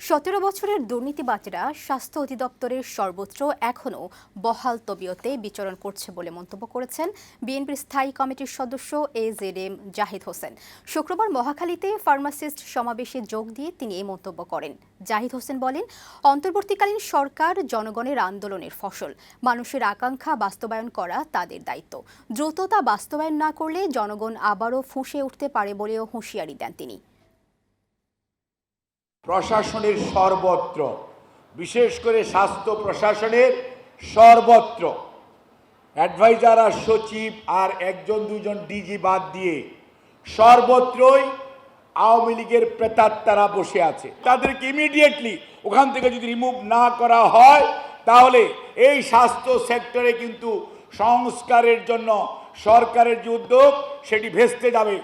17 বছরের দুর্নীতিবাজরা স্বাস্থ্য অধিদপ্তরের সর্বত্র এখনও বহাল তবিয়তে বিচরণ করছে বলে মন্তব্য করেছেন বিএনপির স্থায়ী কমিটির সদস্য এজেডএম জাহিদ হোসেন। শুক্রবার মহাখালীতে ফার্মাসিস্ট সমাবেশে যোগ দিয়ে তিনি এই মন্তব্য করেন। জাহিদ হোসেন বলেন, অন্তর্বর্তীকালীন সরকার জনগণের আন্দোলনের ফসল, মানুষের আকাঙ্ক্ষা বাস্তবায়ন করা তাদের দায়িত্ব। দ্রুত তা বাস্তবায়ন না করলে জনগণ আবারও ফুঁসে উঠতে পারে বলেও হুঁশিয়ারি দেন তিনি। প্রশাসনের সর্বত্র, বিশেষ করে স্বাস্থ্য প্রশাসনের সর্বত্র অ্যাডভাইজার আর সচিব আর একজন দুজন ডিজি বাদ দিয়ে সর্বত্রই আওয়ামী লীগের প্রেতাত্মারা বসে আছে। তাদেরকে ইমিডিয়েটলি ওখান থেকে যদি রিমুভ না করা হয় তাহলে এই স্বাস্থ্য সেক্টরে কিন্তু সংস্কারের জন্য সরকারের যে উদ্যোগ সেটি ভেস্তে যাবে।